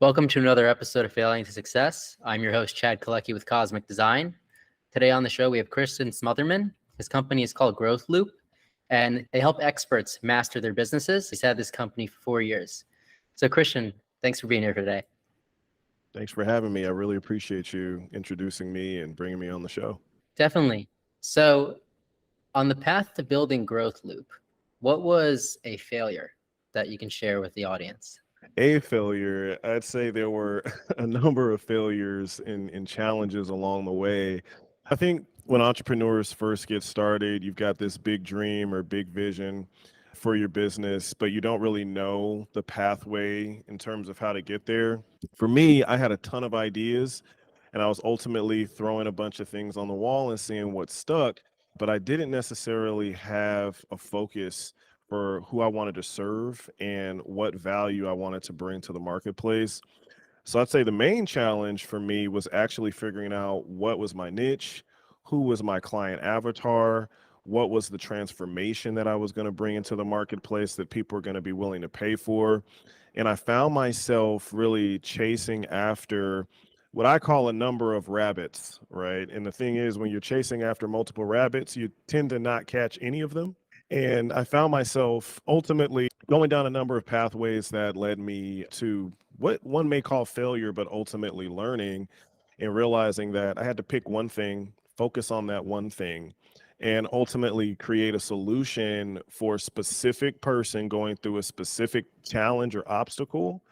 Welcome to another episode of Failing to Success. I'm your host, Chad Kaleky with Cosmic Design. Today on the show, we have Christian Smutherman. His company is called Growth Loop, and they help experts master their businesses. He's had this company for 4 years. So Christian, thanks for being here today. Thanks for having me. I really appreciate you introducing me and bringing me on the show. Definitely. So on the path to building Growth Loop, what was a failure that you can share with the audience? A failure, I'd say there were a number of failures and challenges along the way. I think when entrepreneurs first get started, you've got this big dream or big vision for your business, but you don't really know the pathway in terms of how to get there. For me, I had a ton of ideas and I was ultimately throwing a bunch of things on the wall and seeing what stuck, but I didn't necessarily have a focus for who I wanted to serve and what value I wanted to bring to the marketplace. So I'd say the main challenge for me was actually figuring out what was my niche, who was my client avatar, what was the transformation that I was going to bring into the marketplace that people are going to be willing to pay for. And I found myself really chasing after what I call a number of rabbits, right? And the thing is, when you're chasing after multiple rabbits, you tend to not catch any of them. And I found myself ultimately going down a number of pathways that led me to what one may call failure, but ultimately learning and realizing that I had to pick one thing, focus on that one thing, and ultimately create a solution for a specific person going through a specific challenge or obstacle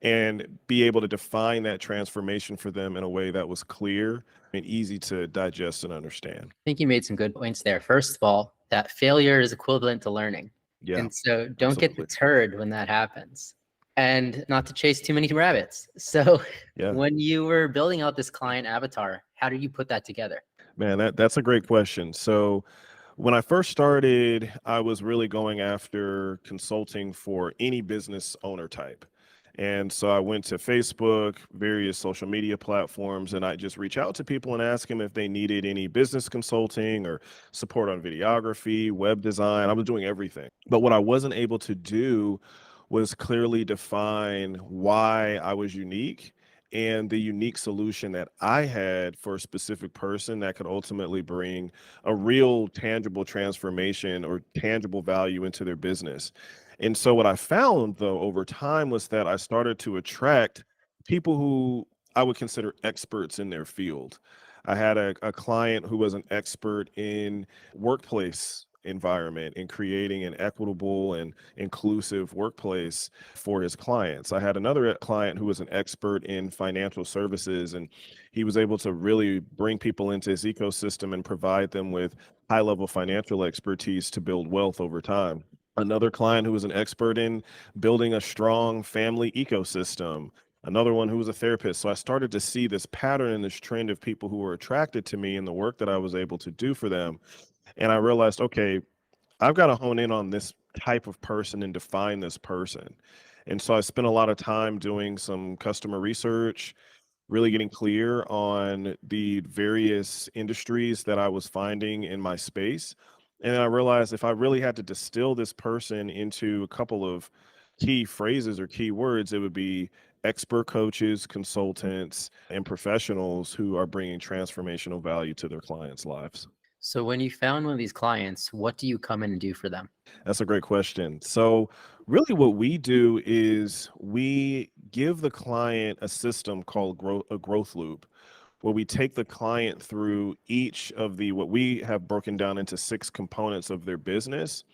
and be able to define that transformation for them in a way that was clear and easy to digest and understand. I think you made some good points there. First of all, that failure is equivalent to learning. Yeah, And so don't get absolutely. deterred when that happens and not to chase too many rabbits. So Yeah. when you were building out this client avatar, how did you put that together? Man, that's a great question. So when I first started, I was really going after consulting for any business owner type. And so I went to Facebook, various social media platforms, and I just reach out to people and ask them if they needed any business consulting or support on videography, web design. I was doing everything. But what I wasn't able to do was clearly define why I was unique and the unique solution that I had for a specific person that could ultimately bring a real tangible transformation or tangible value into their business. And so what I found though over time was that I started to attract people who I would consider experts in their field. I had a client who was an expert in workplace environment in creating an equitable and inclusive workplace for his clients. I had another client who was an expert in financial services, and he was able to really bring people into his ecosystem and provide them with high level financial expertise to build wealth over time. Another client who was an expert in building a strong family ecosystem. Another one who was a therapist. So I started to see this pattern and this trend of people who were attracted to me and the work that I was able to do for them. And I realized, okay, I've got to hone in on this type of person and define this person. And so I spent a lot of time doing some customer research, really getting clear on the various industries that I was finding in my space. And then I realized if I really had to distill this person into a couple of key phrases or key words, it would be expert coaches, consultants, and professionals who are bringing transformational value to their clients' lives. So when you found one of these clients, what do you come in and do for them? That's a great question. So, really, what we do is we give the client a system called a growth loop, where we take the client through each of the what we have broken down into 6 components of their business.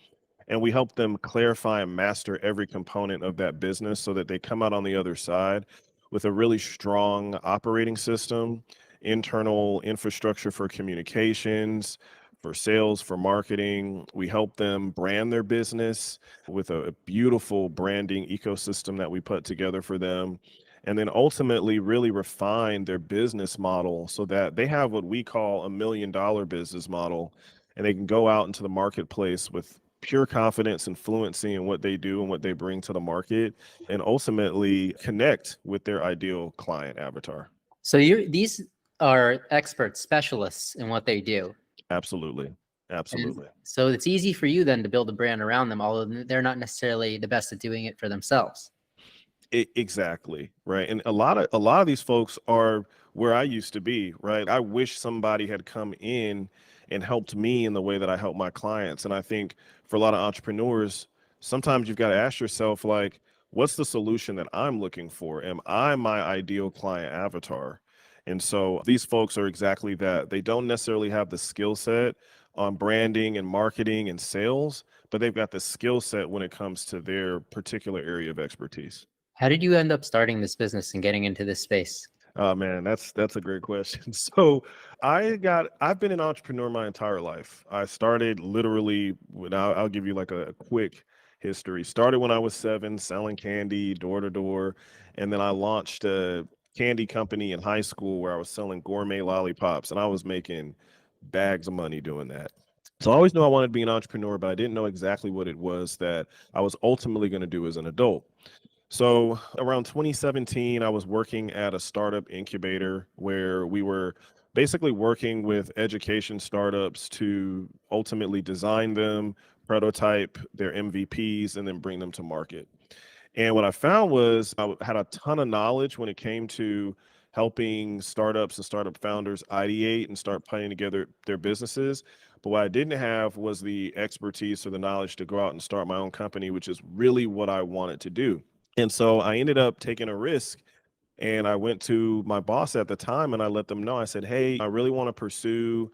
And we help them clarify and master every component of that business so that they come out on the other side with a really strong operating system, internal infrastructure for communications, for sales, for marketing. We help them brand their business with a beautiful branding ecosystem that we put together for them. And then ultimately, really refine their business model so that they have what we call $1 million business model, and they can go out into the marketplace with pure confidence and fluency in what they do and what they bring to the market, and ultimately connect with their ideal client avatar. So these are experts, specialists in what they do. Absolutely. And Absolutely. so it's easy for you then to build a brand around them, although they're not necessarily the best at doing it for themselves. Exactly, right. And a lot of these folks are where I used to be, right? I wish somebody had come in and helped me in the way that I help my clients. And I think for a lot of entrepreneurs, sometimes you've got to ask yourself, like, what's the solution that I'm looking for? Am I my ideal client avatar? And so these folks are exactly that. They don't necessarily have the skill set on branding and marketing and sales, but they've got the skill set when it comes to their particular area of expertise. How did you end up starting this business and getting into this space? Oh man, that's a great question. So I've been an entrepreneur my entire life. I started literally when I'll give you like a quick history. Started when I was 7, selling candy door to door, and then I launched a candy company in high school where I was selling gourmet lollipops, and I was making bags of money doing that. So I always knew I wanted to be an entrepreneur, but I didn't know exactly what it was that I was ultimately going to do as an adult. So around 2017, I was working at a startup incubator where we were basically working with education startups to ultimately design them, prototype their MVPs, and then bring them to market. And what I found was had a ton of knowledge when it came to helping startups and startup founders ideate and start putting together their businesses. But what I didn't have was the expertise or the knowledge to go out and start my own company, which is really what I wanted to do. And so I ended up taking a risk and I went to my boss at the time and I let them know. I said, hey, I really want to pursue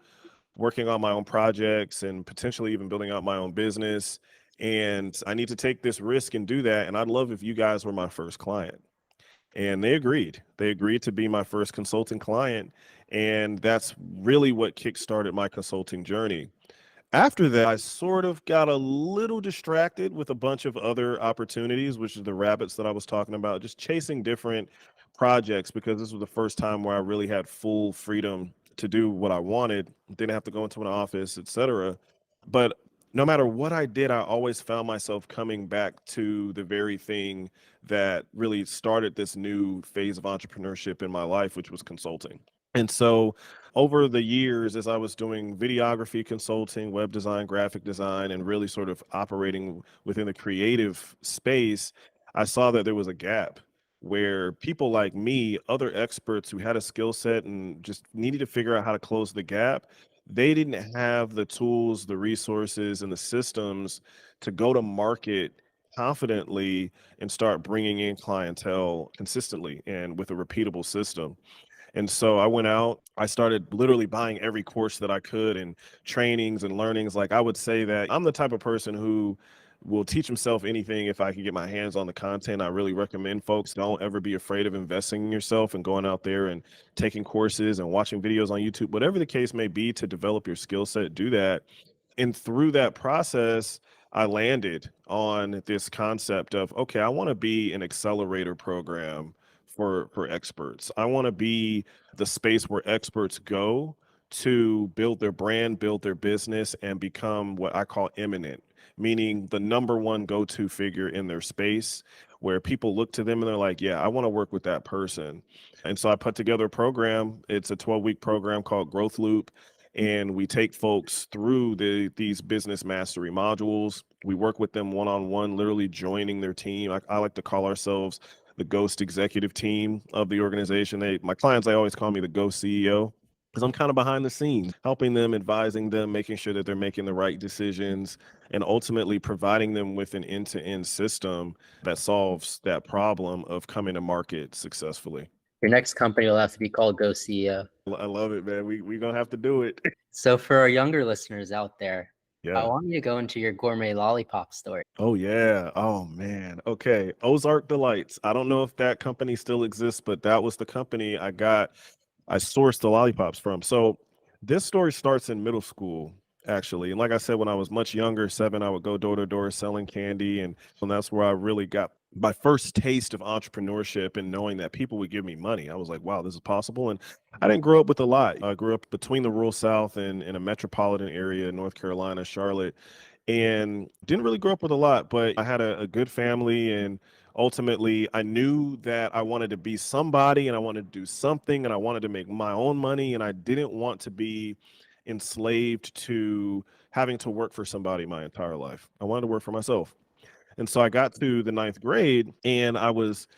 working on my own projects and potentially even building out my own business. And I need to take this risk and do that. And I'd love if you guys were my first client. And they agreed. They agreed to be my first consulting client. And that's really what kickstarted my consulting journey. After that, I sort of got a little distracted with a bunch of other opportunities, which is the rabbits that I was talking about, just chasing different projects because this was the first time where I really had full freedom to do what I wanted, didn't have to go into an office, etc. But no matter what I did, I always found myself coming back to the very thing that really started this new phase of entrepreneurship in my life, which was consulting. And so over the years, as I was doing videography consulting, web design, graphic design, and really sort of operating within the creative space, I saw that there was a gap where people like me, other experts who had a skill set and just needed to figure out how to close the gap, they didn't have the tools, the resources, and the systems to go to market confidently and start bringing in clientele consistently and with a repeatable system. And so I went out, I started literally buying every course that I could and trainings and learnings. Like I would say that I'm the type of person who will teach himself anything if I can get my hands on the content. I really recommend folks don't ever be afraid of investing in yourself and going out there and taking courses and watching videos on YouTube, whatever the case may be to develop your skill set, do that. And through that process, I landed on this concept of, okay, I want to be an accelerator program for experts. I want to be the space where experts go to build their brand, build their business, and become what I call eminent, meaning the number one go-to figure in their space where people look to them and they're like, yeah, I want to work with that person. And so I put together a program. It's a 12-week program called Growth Loop. And we take folks through these business mastery modules. We work with them one-on-one, literally joining their team. I like to call ourselves the ghost executive team of the organization. My clients, they always call me the ghost CEO because I'm kind of behind the scenes, helping them, advising them, making sure that they're making the right decisions, and ultimately providing them with an end-to-end system that solves that problem of coming to market successfully. Your next company will have to be called Go CEO. I love it, man. We gonna have to do it. So for our younger listeners out there, I Yeah. want you to go into your gourmet lollipop story. Oh yeah. Oh man. Okay. Ozark Delights. I don't know if that company still exists, but that was the company I sourced the lollipops from. So this story starts in middle school, actually. And like I said, when I was much younger, 7, I would go door to door selling candy. And that's where I really got my first taste of entrepreneurship and knowing that people would give me money. I was like, wow, this is possible. And I didn't grow up with a lot. I grew up between the rural South and in a metropolitan area, North Carolina, Charlotte, and didn't really grow up with a lot, but I had a good family. And ultimately, I knew that I wanted to be somebody and I wanted to do something and I wanted to make my own money. And I didn't want to be enslaved to having to work for somebody my entire life. I wanted to work for myself. And so I got to the 9th grade and I was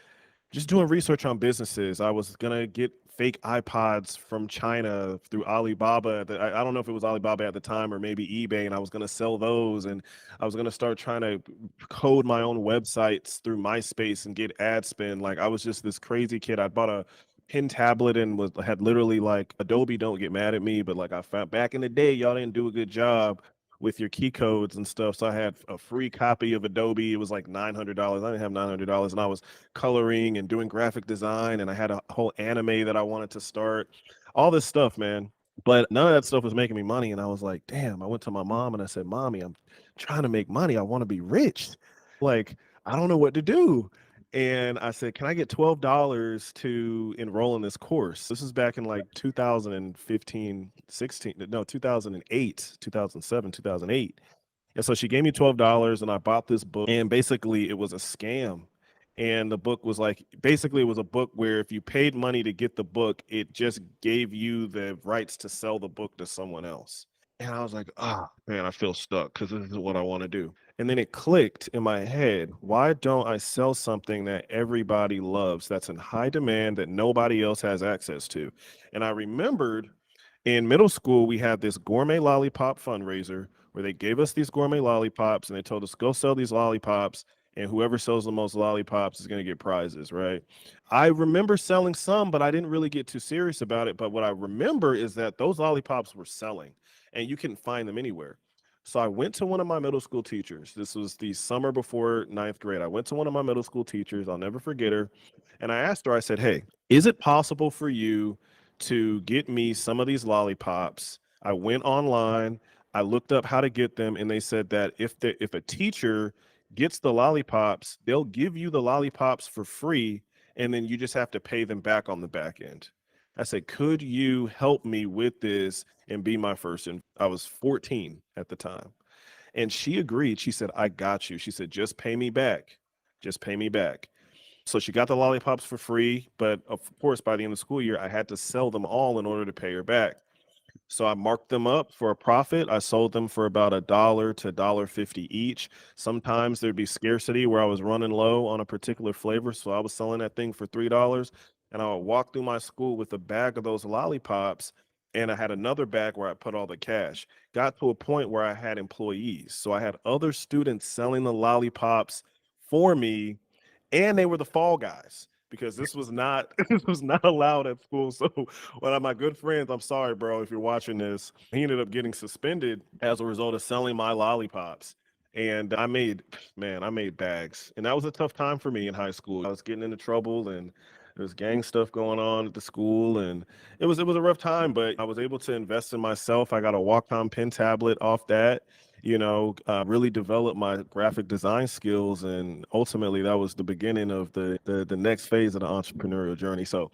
just doing research on businesses. I was gonna get fake iPods from China through Alibaba. I don't know if it was Alibaba at the time or maybe eBay, and I was gonna sell those. And I was gonna start trying to code my own websites through MySpace and get ad spend. Like I was just this crazy kid. I bought a pen tablet and had literally like Adobe. Don't get mad at me, but like I found back in the day, y'all didn't do a good job with your key codes and stuff. So I had a free copy of Adobe. It was like $900. I didn't have $900, and I was coloring and doing graphic design, and I had a whole anime that I wanted to start. All this stuff, man. But none of that stuff was making me money. And I was like, damn, I went to my mom and I said, Mommy, I'm trying to make money. I want to be rich. Like, I don't know what to do. And I said, can I get $12 to enroll in this course? This is back in like 2015, 16, no, 2008, 2007, 2008. And so she gave me $12 and I bought this book, and basically it was a scam. And the book was like, basically it was a book where if you paid money to get the book, it just gave you the rights to sell the book to someone else. And I was like, ah, man, I feel stuck because this is what I want to do. And then it clicked in my head. Why don't I sell something that everybody loves, that's in high demand, that nobody else has access to? And I remembered in middle school, we had this gourmet lollipop fundraiser where they gave us these gourmet lollipops and they told us, go sell these lollipops, and whoever sells the most lollipops is going to get prizes, right? I remember selling some, but I didn't really get too serious about it. But what I remember is that those lollipops were selling and you couldn't find them anywhere. So I went to one of my middle school teachers. This was the summer before ninth grade. I went to one of my middle school teachers. I'll never forget her. And I asked her, I said, hey, is it possible for you to get me some of these lollipops? I went online, I looked up how to get them, and they said that if a teacher gets the lollipops, they'll give you the lollipops for free, and then you just have to pay them back on the back end. I said, could you help me with this and be my first? And I was 14 at the time. And she agreed. She said, I got you. She said, just pay me back. Just pay me back. So she got the lollipops for free. But of course, by the end of the school year, I had to sell them all in order to pay her back. So I marked them up for a profit. I sold them for about $1 to $1.50 each. Sometimes there'd be scarcity where I was running low on a particular flavor. So I was selling that thing for $3. And I would walk through my school with a bag of those lollipops. And I had another bag where I put all the cash. Got to a point where I had employees. So I had other students selling the lollipops for me, and they were the fall guys because this was not this was not allowed at school. So one of my good friends, I'm sorry, bro, if you're watching this, he ended up getting suspended as a result of selling my lollipops. And I made bags, and that was a tough time for me in high school. I was getting into trouble, and there was gang stuff going on at the school, and it was a rough time. But I was able to invest in myself. I got a Wacom pen tablet off that, really develop my graphic design skills. And ultimately that was the beginning of the next phase of the entrepreneurial journey. So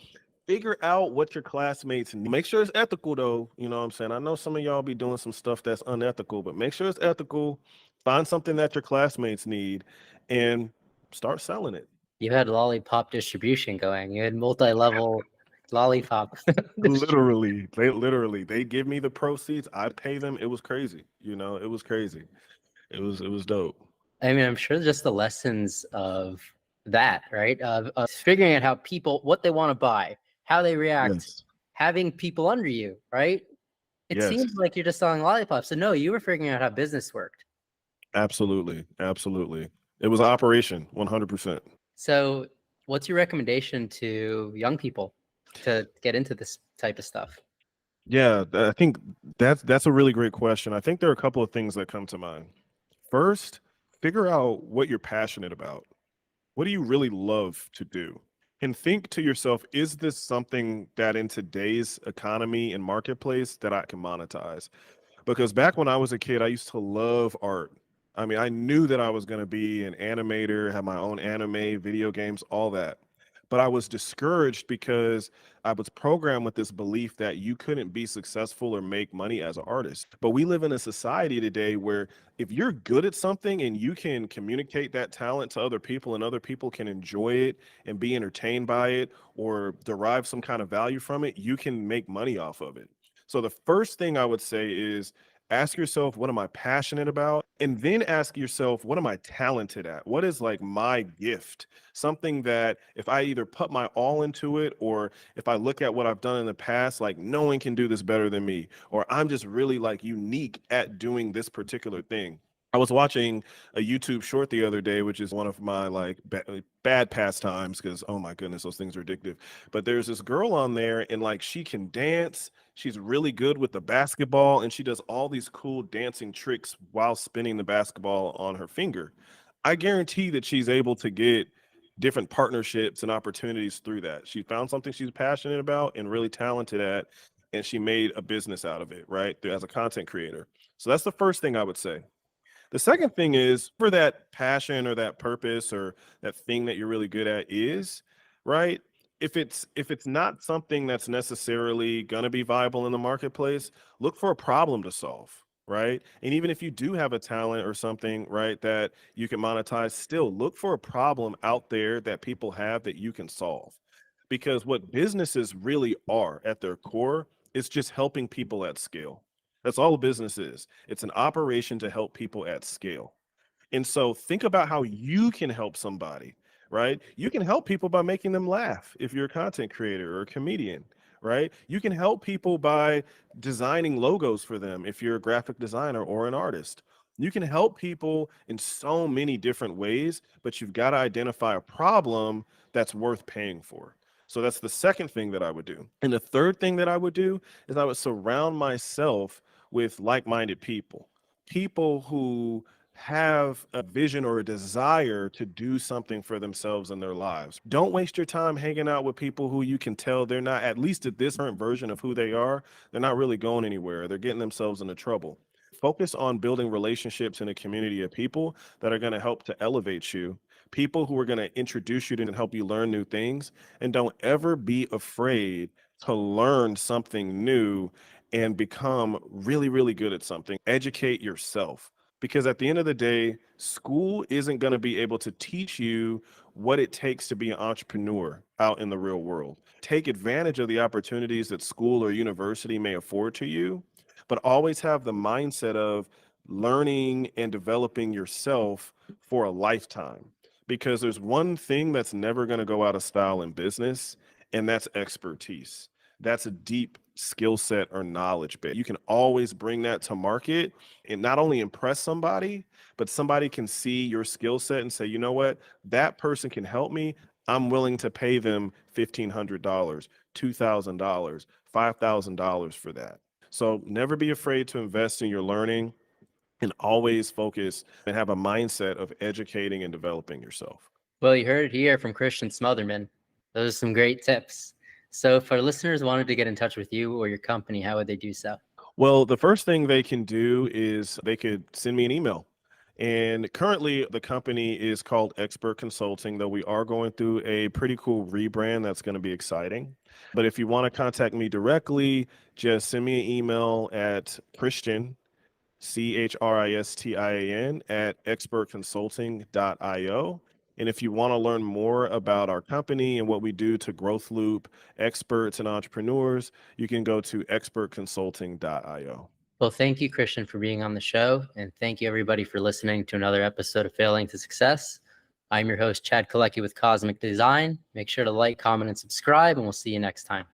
figure out what your classmates need. Make sure it's ethical though. You know what I'm saying? I know some of y'all be doing some stuff that's unethical, but make sure it's ethical. Find something that your classmates need and start selling it. You had lollipop distribution going. You had multi-level lollipop. Literally, they give me the proceeds, I pay them. It was crazy. It was crazy. It was dope. I mean, I'm sure just the lessons of that, right? Of figuring out how people, what they want to buy, how they react, Yes. having people under you, right? It Yes. seems like you're just selling lollipops. So no, you were figuring out how business worked. Absolutely. Absolutely. It was operation 100%. So what's your recommendation to young people to get into this type of stuff? Yeah, I think that's a really great question. I think there are a couple of things that come to mind. First, figure out what you're passionate about. What do you really love to do? And think to yourself, is this something that in today's economy and marketplace that I can monetize? Because back when I was a kid, I used to love art. I mean, I knew that I was going to be an animator, have my own anime, video games, all that. But I was discouraged because I was programmed with this belief that you couldn't be successful or make money as an artist. But we live in a society today where if you're good at something and you can communicate that talent to other people and other people can enjoy it and be entertained by it or derive some kind of value from it, you can make money off of it. So the first thing I would say is Ask yourself, what am I passionate about? And then ask yourself, what am I talented at? What is like my gift? Something that if I either put my all into it, or if I look at what I've done in the past, like no one can do this better than me, or I'm just really like unique at doing this particular thing. I was watching a YouTube short the other day, which is one of my like bad pastimes because, oh my goodness, those things are addictive. But there's this girl on there and like she can dance. She's really good with the basketball and she does all these cool dancing tricks while spinning the basketball on her finger. I guarantee that she's able to get different partnerships and opportunities through that. She found something she's passionate about and really talented at, and she made a business out of it, right? As a content creator. So that's the first thing I would say. The second thing is for that passion or that purpose or that thing that you're really good at is, right? If it's not something that's necessarily going to be viable in the marketplace, look for a problem to solve, right? And even if you do have a talent or something, right, that you can monetize, still look for a problem out there that people have that you can solve. Because what businesses really are at their core is just helping people at scale. That's all a business is. It's an operation to help people at scale. And so think about how you can help somebody, right? You can help people by making them laugh if you're a content creator or a comedian, right? You can help people by designing logos for them if you're a graphic designer or an artist. You can help people in so many different ways, but you've got to identify a problem that's worth paying for. So that's the second thing that I would do. And the third thing that I would do is I would surround myself with like-minded people, people who have a vision or a desire to do something for themselves in their lives. Don't waste your time hanging out with people who you can tell they're not, at least at this current version of who they are, they're not really going anywhere. They're getting themselves into trouble. Focus on building relationships in a community of people that are going to help to elevate you, people who are going to introduce you to and help you learn new things. And don't ever be afraid to learn something new and become really, really good at something. Educate yourself. Because at the end of the day, school isn't going to be able to teach you what it takes to be an entrepreneur out in the real world. Take advantage of the opportunities that school or university may afford to you, but always have the mindset of learning and developing yourself for a lifetime. Because there's one thing that's never going to go out of style in business, and that's expertise. That's a deep skill set or knowledge base. You can always bring that to market and not only impress somebody, but somebody can see your skill set and say, you know what, that person can help me. I'm willing to pay them $1,500, $2,000, $5,000 for that. So never be afraid to invest in your learning and always focus and have a mindset of educating and developing yourself. Well, you heard it here from Christian Smutherman. Those are some great tips. So if our listeners wanted to get in touch with you or your company, how would they do so? Well, the first thing they can do is they could send me an email. And currently, the company is called Expert Consulting, though we are going through a pretty cool rebrand that's going to be exciting. But if you want to contact me directly, just send me an email at Christian, Christian at expertconsulting.io. And if you want to learn more about our company and what we do to growth loop experts and entrepreneurs, you can go to expertconsulting.io. Well, thank you, Christian, for being on the show. And thank you, everybody, for listening to another episode of Failing to Success. I'm your host, Chad Kaleky with Cosmic Design. Make sure to like, comment, and subscribe, and we'll see you next time.